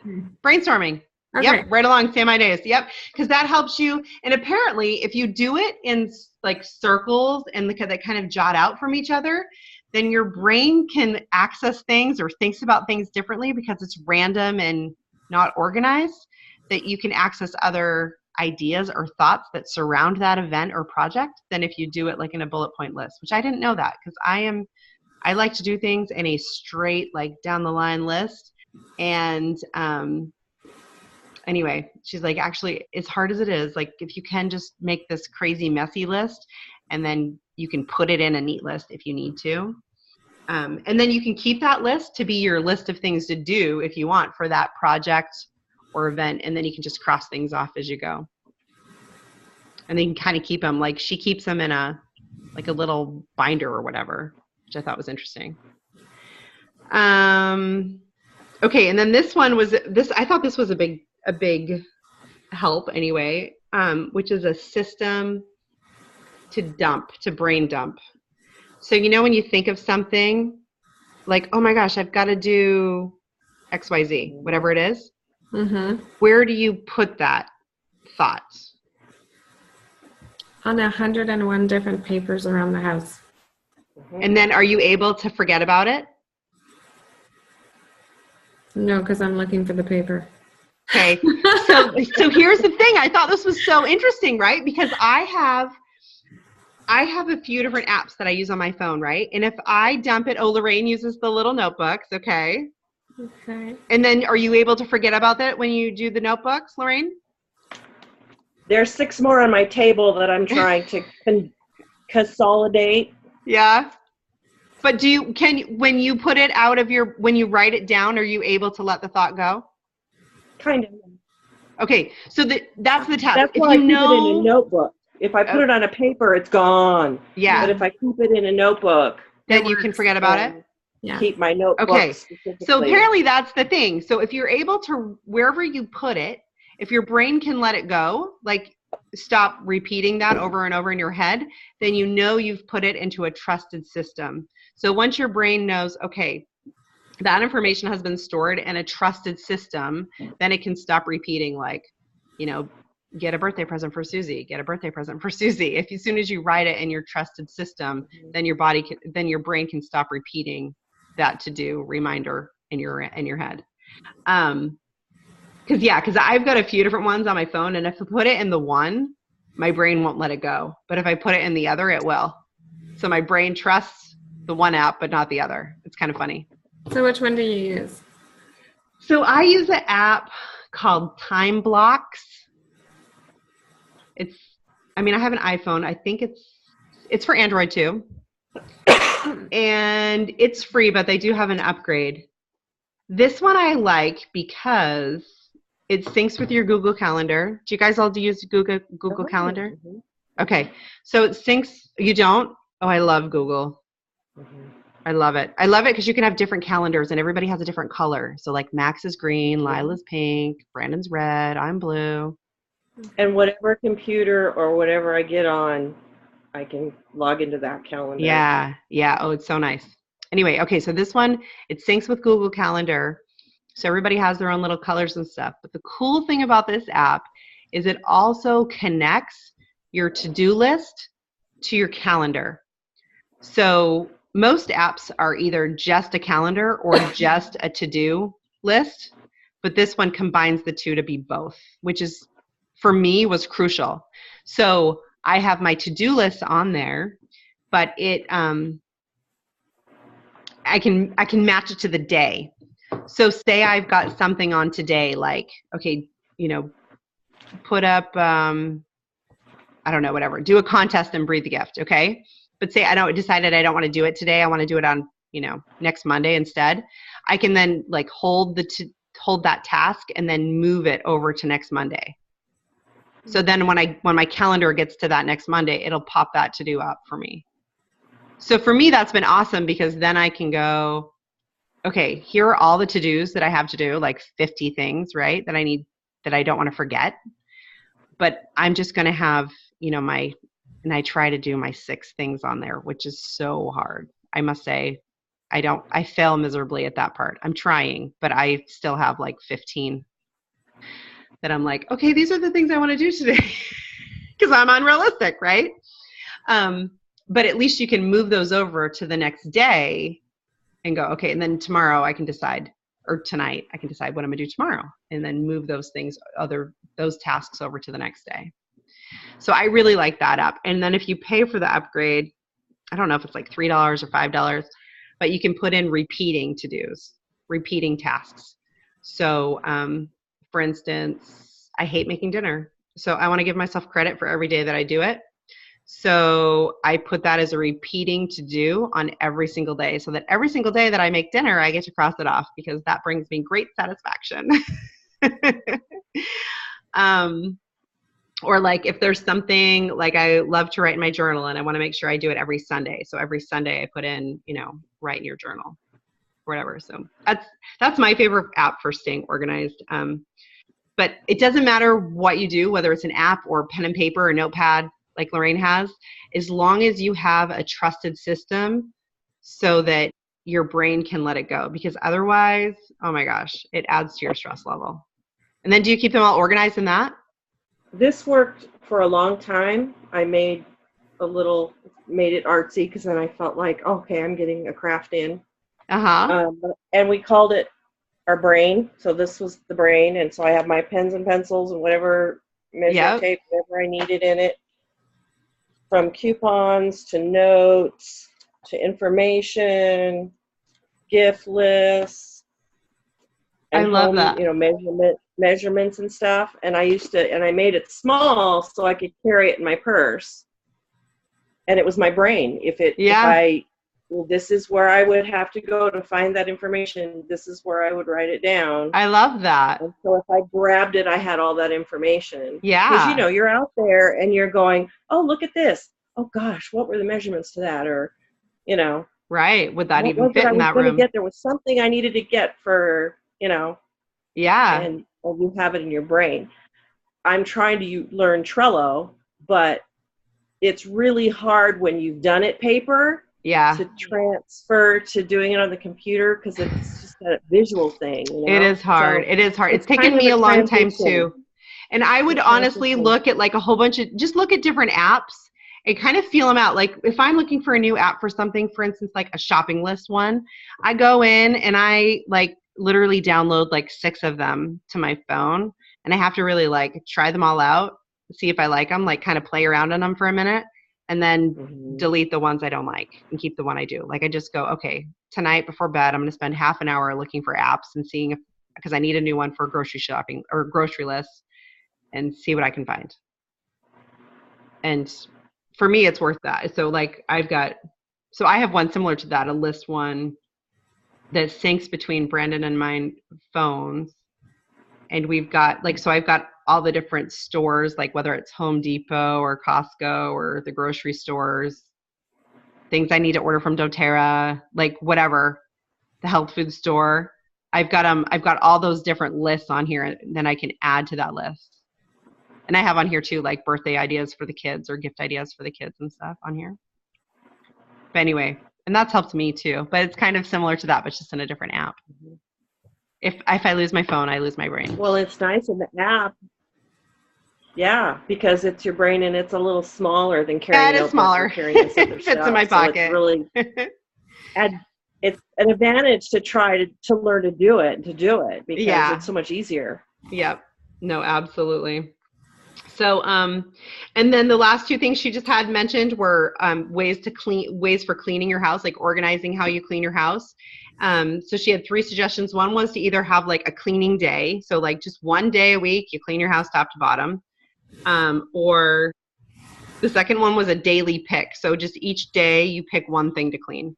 S2: Brainstorming.
S1: Okay.
S2: Yep, right along, same ideas. Yep, because that helps you. And apparently, if you do it in like circles and that kind of jot out from each other, then your brain can access things or thinks about things differently because it's random and not organized, that you can access other ideas or thoughts that surround that event or project than if you do it like in a bullet point list, which I didn't know that, because I like to do things in a straight, like down the line list. And anyway, she's like, actually, as hard as it is, like if you can just make this crazy messy list and then you can put it in a neat list if you need to. And then you can keep that list to be your list of things to do if you want for that project or event. And then you can just cross things off as you go. And then you can kind of keep them, like she keeps them in a little binder or whatever, which I thought was interesting. Okay. And then this one was I thought this was a big help anyway, which is a system to brain dump. So, when you think of something like, oh my gosh, I've got to do XYZ, whatever it is, where do you put that thought?
S1: On 101 different papers around the house.
S2: And then are you able to forget about it?
S3: No, because I'm looking for the paper.
S2: Okay. So here's the thing. I thought this was so interesting, right? Because I have a few different apps that I use on my phone, right? And if I dump it, Lorraine uses the little notebooks, okay?
S1: Okay.
S2: And then are you able to forget about that when you do the notebooks, Lorraine?
S3: There's 6 more on my table that I'm trying to consolidate.
S2: Yeah. But when you put it out of when you write it down, are you able to let the thought go?
S3: Kind of.
S2: Okay. So that's the test.
S3: That's why I keep it in a notebook. If I put it on a paper, it's gone.
S2: Yeah.
S3: But if I keep it in a notebook,
S2: then you can forget about it.
S1: Yeah.
S3: Keep my notebook.
S2: Okay. So apparently that's the thing. So if you're able to, wherever you put it, if your brain can let it go, like stop repeating that over and over in your head, then you've put it into a trusted system. So once your brain knows, okay, that information has been stored in a trusted system, then it can stop repeating, like, get a birthday present for Susie, get a birthday present for Susie. As soon as you write it in your trusted system, then your brain can stop repeating that to-do reminder in your head. Because I've got a few different ones on my phone, and if I put it in the one, my brain won't let it go. But if I put it in the other, it will. So my brain trusts the one app, but not the other. It's kind of funny.
S1: So which one do you use?
S2: So I use an app called Time Blocks. I have an iPhone. I think it's for Android too. And it's free, but they do have an upgrade. This one I like because it syncs with your Google Calendar. Do you guys all use Google Calendar? Okay. So it syncs. You don't? Oh, I love Google. I love it. I love it because you can have different calendars and everybody has a different color. So like Max is green, Lila's pink, Brandon's red, I'm blue.
S3: And whatever computer or whatever I get on, I can log into that calendar.
S2: Yeah. Oh, it's so nice. Anyway, okay, so this one, it syncs with Google Calendar. So everybody has their own little colors and stuff. But the cool thing about this app is it also connects your to-do list to your calendar. So most apps are either just a calendar or just a to-do list. but this one combines the two to be both, which is, for me, was crucial. So I have my to-do list on there, but it, I can match it to the day. So say I've got something on today, like, okay, put up, I don't know, whatever, do a contest and breathe the gift. Okay. But say I decided I don't want to do it today. I want to do it on, next Monday instead. I can then like hold that task and then move it over to next Monday. So then when my calendar gets to that next Monday, it'll pop that to do up for me. So for me, that's been awesome, because then I can go, okay, here are all the to-dos that I have to do, like 50 things, right, that I don't want to forget. But I'm just going to have, and I try to do my 6 things on there, which is so hard. I must say, I fail miserably at that part. I'm trying, but I still have like 15 that I'm like, okay, these are the things I want to do today, because I'm unrealistic, right? But at least you can move those over to the next day and go, okay, and then tomorrow I can decide, or tonight I can decide what I'm gonna do tomorrow, and then move those tasks over to the next day. So I really like that app. And then if you pay for the upgrade, I don't know if it's like $3 or $5, but you can put in repeating to-dos, repeating tasks. So for instance, I hate making dinner. So I want to give myself credit for every day that I do it. So I put that as a repeating to do on every single day, so that every single day that I make dinner, I get to cross it off, because that brings me great satisfaction. Or like if there's something, like I love to write in my journal and I want to make sure I do it every Sunday. So every Sunday I put in, write in your journal, whatever. So that's my favorite app for staying organized. But it doesn't matter what you do, whether it's an app or pen and paper or notepad like Lorraine has, as long as you have a trusted system so that your brain can let it go. Because otherwise, oh my gosh, it adds to your stress level. And then do you keep them all organized in that?
S3: This worked for a long time. I made it artsy, because then I felt like, okay, I'm getting a craft in. And we called it our brain. So this was the brain. And so I have my pens and pencils and whatever measure tape, whatever I needed in it. From coupons to notes to information, gift lists.
S2: I love that.
S3: Measurements and stuff. And I made it small so I could carry it in my purse. And it was my brain. This is where I would have to go to find that information. This is where I would write it down.
S2: I love that.
S3: And so if I grabbed it, I had all that information.
S2: Yeah.
S3: Because, you're out there and you're going, oh, look at this. Oh, gosh, what were the measurements to that? Or,
S2: Right. Would that even fit in that room?
S3: There was something I needed to get for,
S2: Yeah.
S3: And you have it in your brain. I'm trying to learn Trello, but it's really hard when you've done it paper.
S2: Yeah.
S3: To transfer to doing it on the computer, because it's just a visual thing.
S2: It is hard.
S3: So
S2: it is hard. It's taken me a long time too. And I would honestly look at like a whole bunch of, just look at different apps and kind of feel them out. Like if I'm looking for a new app for something, for instance, like a shopping list one, I go in and I like literally download like 6 of them to my phone, and I have to really like try them all out, see if I like them, like kind of play around on them for a minute. And then delete the ones I don't like and keep the one I do. Like I just go, okay, tonight before bed, I'm going to spend half an hour looking for apps and seeing because I need a new one for grocery shopping or grocery lists, and see what I can find. And for me, it's worth that. So like I have one similar to that, a list one that syncs between Brandon and mine phones. And we've got like, so I've got all the different stores, like whether it's Home Depot or Costco or the grocery stores, things I need to order from doTERRA, like whatever, the health food store. I've got all those different lists on here, and then I can add to that list. And I have on here too, like birthday ideas for the kids or gift ideas for the kids and stuff on here. But anyway, and that's helped me too, but it's kind of similar to that, but just in a different app. If I lose my phone, I lose my brain.
S3: Well, it's nice in the app. Yeah, because it's your brain and it's a little smaller than carrying.
S2: Yeah, it is smaller.
S3: Carrying this other
S2: Fits in my pocket.
S3: So it's really it's an advantage to try to learn to do it because
S2: Yeah.
S3: it's so much easier.
S2: Yep. No, absolutely. So, and then the last two things she just had mentioned were ways for cleaning your house, like organizing how you clean your house. So she had 3 suggestions. One was to either have like a cleaning day, so like just one day a week you clean your house top to bottom, or the second one was a daily pick. So just each day you pick one thing to clean.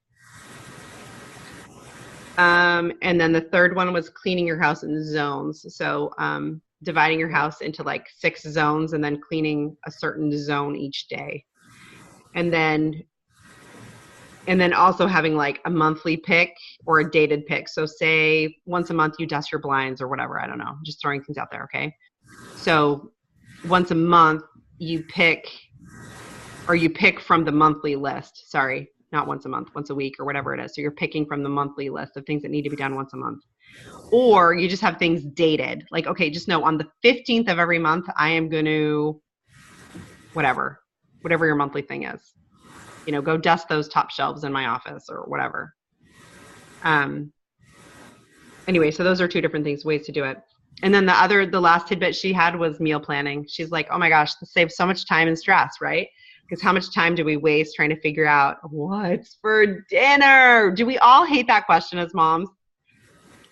S2: And then the third one was cleaning your house in zones. So dividing your house into like 6 zones and then cleaning a certain zone each day. And then also having like a monthly pick or a dated pick. So say once a month you dust your blinds or whatever. I don't know. Just throwing things out there. Okay. So once a month you pick from the monthly list. Sorry, not once a month, once a week or whatever it is. So you're picking from the monthly list of things that need to be done once a month. Or you just have things dated. Like, okay, just know on the 15th of every month, I am going to, whatever your monthly thing is, go dust those top shelves in my office or whatever. Anyway, so those are 2 different things, ways to do it. And then the last tidbit she had was meal planning. She's like, oh my gosh, this saves so much time and stress, right? Because how much time do we waste trying to figure out what's for dinner? Do we all hate that question as moms?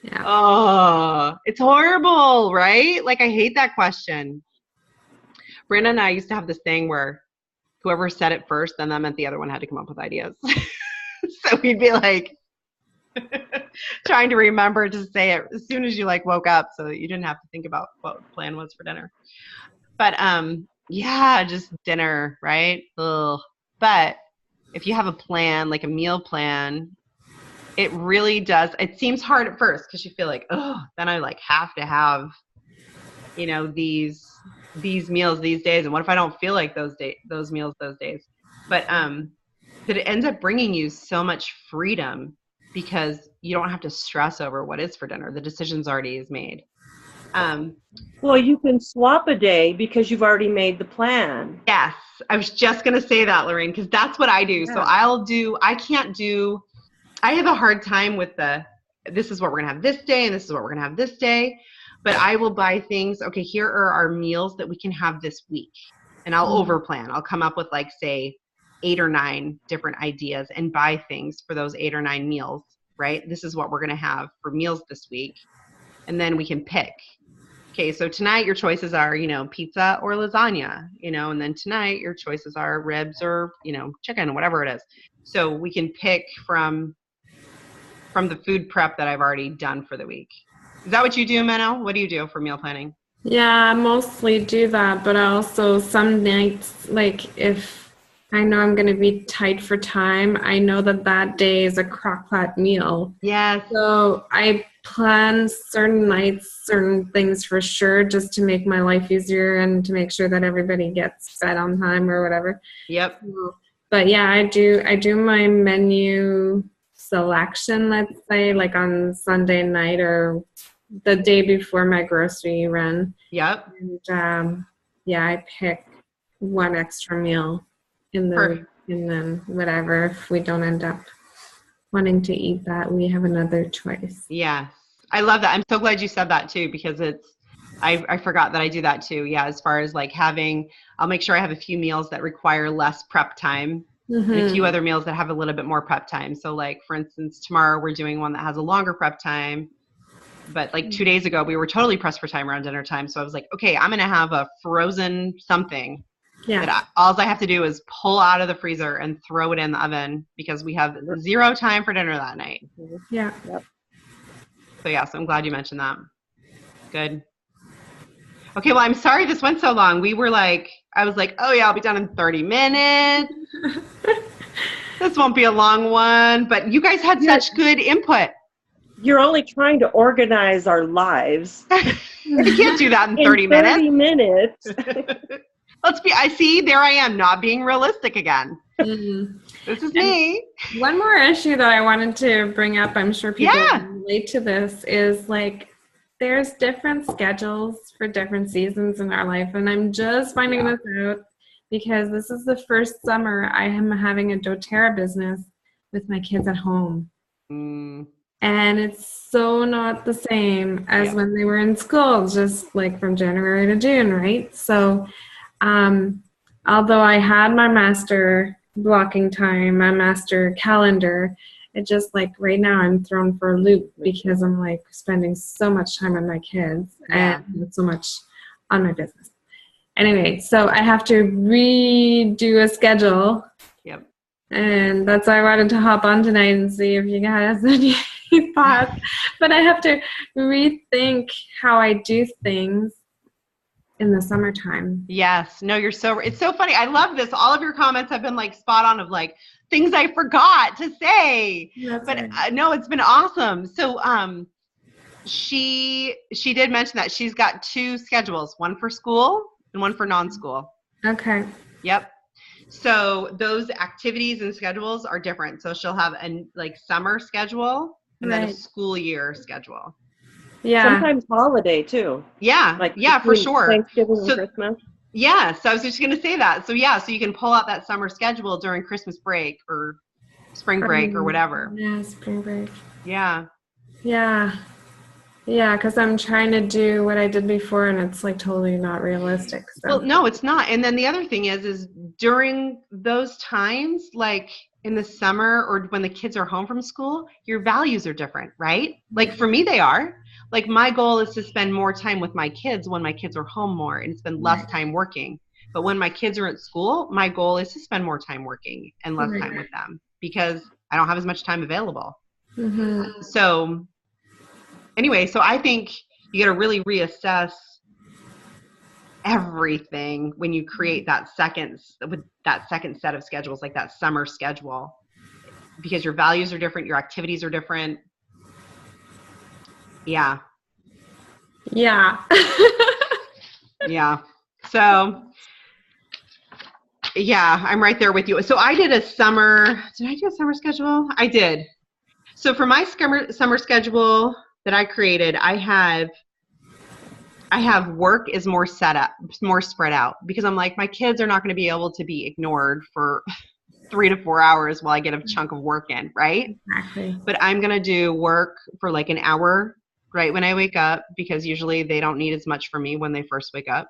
S1: Yeah.
S2: Oh, it's horrible, right? Like, I hate that question. Brenda and I used to have this thing where whoever said it first, then that meant the other one had to come up with ideas. So we'd be like trying to remember to say it as soon as you like woke up so that you didn't have to think about what the plan was for dinner. But yeah, just dinner, right? Ugh. But if you have a plan, like a meal plan, it really does. It seems hard at first because you feel like, oh, then I like have to have, these meals these days. And what if I don't feel like those meals those days? But it ends up bringing you so much freedom because you don't have to stress over what is for dinner. The decision's already is made.
S3: Well, you can swap a day because you've already made the plan.
S2: Yes, I was just going to say that, Lorraine, because that's what I do. Yeah. So I have a hard time with this is what we're going to have this day and this is what we're going to have this day. But I will buy things. Okay, here are our meals that we can have this week. And I'll overplan. I'll come up with like, say, 8 or 9 different ideas and buy things for those 8 or 9 meals, right? This is what we're going to have for meals this week. And then we can pick. Okay, so tonight your choices are, pizza or lasagna, and then tonight your choices are ribs or, chicken, whatever it is. So we can pick from the food prep that I've already done for the week. Is that what you do, Menno? What do you do for meal planning?
S1: Yeah, I mostly do that, but also some nights, like if I know I'm going to be tight for time, I know that day is a crock-pot meal.
S2: Yes.
S1: So I plan certain nights, certain things for sure, just to make my life easier and to make sure that everybody gets fed on time or whatever.
S2: Yep.
S1: But yeah, I do my menu selection, let's say, like on Sunday night or the day before my grocery run.
S2: Yep.
S1: And I pick one extra meal in the week, and then whatever, if we don't end up wanting to eat that, we have another choice.
S2: Yes. I love that. I'm so glad you said that too, because I forgot that I do that too. Yeah. As far as like I'll make sure I have a few meals that require less prep time. Mm-hmm. And a few other meals that have a little bit more prep time. So like, for instance, tomorrow we're doing one that has a longer prep time. But like 2 days ago, we were totally pressed for time around dinner time. So I was like, okay, I'm going to have a frozen something. Yeah. That all I have to do is pull out of the freezer and throw it in the oven because we have 0 time for dinner that night.
S1: Yeah. Yep.
S2: So yeah, so I'm glad you mentioned that. Good. Okay, well, I'm sorry this went so long. I was like, oh yeah, I'll be done in 30 minutes. This won't be a long one, but you guys had such good input.
S3: You're only trying to organize our lives.
S2: You can't do that in 30 minutes.
S3: 30 minutes.
S2: There I am, not being realistic again. Mm-hmm. This is me.
S1: One more issue that I wanted to bring up, I'm sure people can relate to this, is like, there's different schedules for different seasons in our life. And I'm just finding this out because this is the first summer I am having a doTERRA business with my kids at home.
S2: Mm,
S1: And it's so not the same as
S2: yeah.
S1: when they were in school, just like from January to June, right? So, um, although I had my master blocking time, my master calendar, it just like right now I'm thrown for a loop because I'm like spending so much time on my kids
S2: Yeah.
S1: and not so much on my business. Anyway, so I have to redo a schedule,
S2: Yep.
S1: and that's why I wanted to hop on tonight and see if you guys had any thoughts. But I have to rethink how I do things in the summertime.
S2: Yes. No, it's so funny. I love this. All of your comments have been like spot on of like things I forgot to say.
S1: That's
S2: But
S1: right.
S2: no, it's been awesome. So she did mention that she's got 2 schedules, one for school and one for non-school.
S1: Okay.
S2: Yep. So those activities and schedules are different. So she'll have a like summer schedule and then a
S1: Right.
S2: school year schedule.
S1: Yeah.
S3: Sometimes holiday too.
S2: Yeah.
S3: Like
S2: Yeah, for
S3: between
S2: sure.
S3: Thanksgiving and
S2: So
S3: Christmas.
S2: yeah, so I was just going to say that. So yeah, so you can pull out that summer schedule during Christmas break or spring break or whatever.
S1: Yeah, spring break.
S2: Yeah.
S1: Yeah. Yeah, because I'm trying to do what I did before, and it's like totally not realistic. So.
S2: Well, no, it's not. And then the other thing is during those times, like in the summer or when the kids are home from school, your values are different, right? Like for me, they are. Like my goal is to spend more time with my kids when my kids are home more and spend less time working. But when my kids are at school, my goal is to spend more time working and less time with them because I don't have as much time available.
S1: Mm-hmm.
S2: So anyway, so I think you got to really reassess everything when you create that second set of schedules, like that summer schedule, because your values are different, your activities are different. Yeah.
S1: Yeah.
S2: Yeah. So yeah, I'm right there with you. So did I do a summer schedule? I did. So for my summer schedule that I created, I have work is more set up, more spread out, because I'm like, my kids are not going to be able to be ignored for 3 to 4 hours while I get a chunk of work in, right?
S1: Exactly.
S2: But I'm going to do work for like an hour right when I wake up, because usually they don't need as much from me when they first wake up.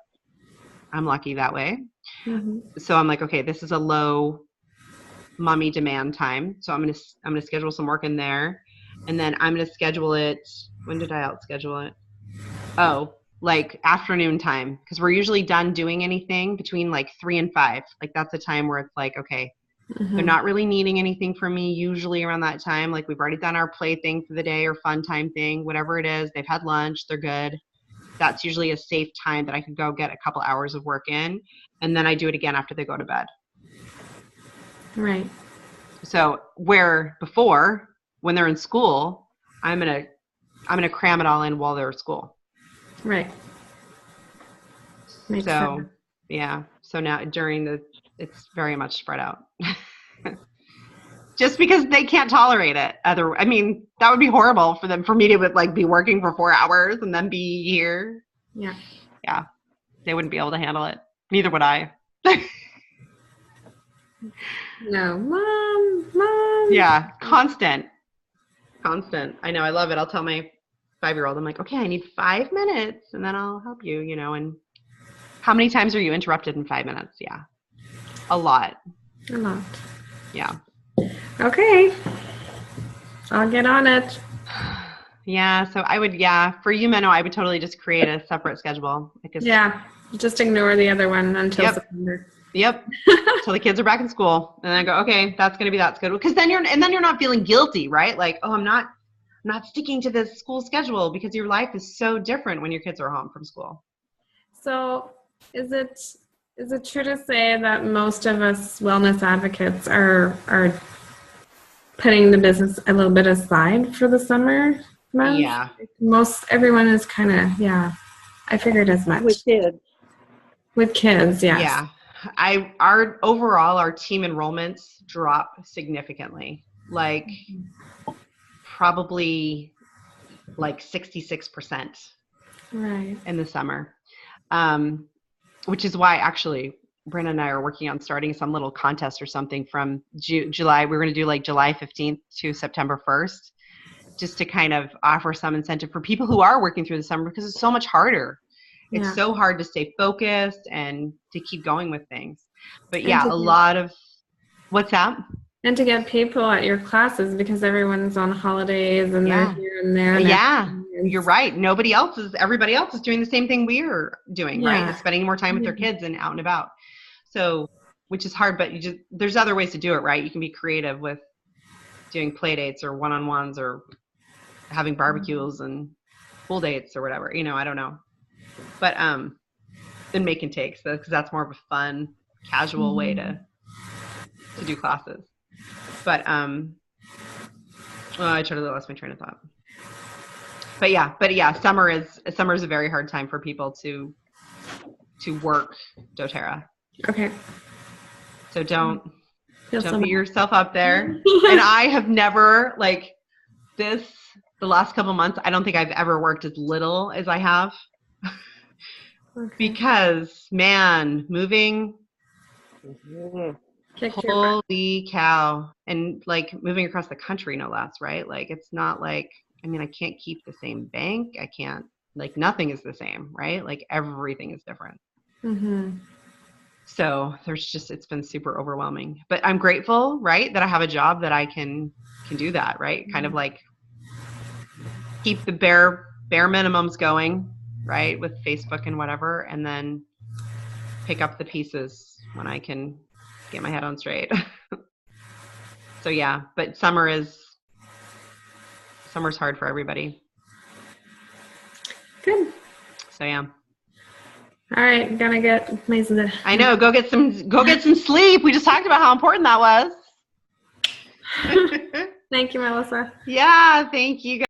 S2: I'm lucky that way.
S1: Mm-hmm.
S2: So I'm like, okay, this is a low mommy demand time. So I'm going to schedule some work in there. And then I'm going to schedule it. When did I out schedule it? Oh, like afternoon time, because we're usually done doing anything between like 3 and 5. Like that's a time where it's like, okay,
S1: Mm-hmm.
S2: they're not really needing anything from me usually around that time. Like we've already done our play thing for the day or fun time thing, whatever it is. They've had lunch, they're good. That's usually a safe time that I could go get a couple hours of work in. And then I do it again after they go to bed.
S1: Right.
S2: So where before, when they're in school, I'm gonna cram it all in while they're at school.
S1: Right. Makes
S2: So
S1: sense.
S2: yeah. So now it's very much spread out. Just because they can't tolerate it. I mean, that would be horrible for me to like be working for 4 hours and then be here.
S1: Yeah.
S2: Yeah. They wouldn't be able to handle it. Neither would I.
S1: No, mom.
S2: Yeah. Constant. I know. I love it. I'll tell my 5-year-old, I'm like, okay, I need 5 minutes and then I'll help you, and how many times are you interrupted in 5 minutes? Yeah. A lot.
S1: A lot.
S2: Yeah.
S1: Okay. I'll get on it.
S2: Yeah. So for you, Menno, I would totally just create a separate schedule.
S1: Yeah. Just ignore the other one until
S2: Yep.
S1: September.
S2: Yep. Till the kids are back in school. And then I go, okay, that's going to be that schedule. Because then you're not feeling guilty, right? Like, oh, I'm not sticking to this school schedule, because your life is so different when your kids are home from school.
S1: So is it true to say that most of us wellness advocates are putting the business a little bit aside for the summer months?
S2: Yeah.
S1: Everyone is kind of, yeah. I figured as much.
S3: With kids.
S1: With kids, yes.
S2: Yeah. Our team enrollments drop significantly, like probably like 66%
S1: Right.
S2: in the summer, which is why actually Brenda and I are working on starting some little contest or something from July. We're going to do like July 15th to September 1st, just to kind of offer some incentive for people who are working through the summer, because it's so much harder. It's so hard to stay focused and to keep going with things. But yeah, a lot of, what's that?
S1: And to get people at your classes, because everyone's on holidays and they're here and there. And
S2: you're right. Everybody else is doing the same thing we're doing, right? Spending more time with their kids and out and about. So, which is hard, but there's other ways to do it, right? You can be creative with doing play dates or one-on-ones or having barbecues and pool dates or whatever, I don't know. But, and make and takes, because that's more of a fun, casual way to do classes. But I totally lost my train of thought. But yeah, summer is a very hard time for people to work doTERRA.
S1: Okay.
S2: So don't beat yourself up there. And I have never, the last couple months, I don't think I've ever worked as little as I have.
S1: Okay.
S2: Because, man, moving. Holy cow. And moving across the country, no less, right? It's not I can't keep the same bank. I can't, nothing is the same, right? Everything is different. So it's been super overwhelming, but I'm grateful, right, that I have a job that I can do that, right? Kind of keep the bare minimums going, right, with Facebook and whatever, and then pick up the pieces when I can get my head on straight. So yeah, but summer's hard for everybody.
S1: Good.
S2: So yeah.
S1: All right, gonna get Mason.
S2: I know. Go get some sleep. We just talked about how important that was.
S1: Thank you, Melissa.
S2: Yeah, thank you guys.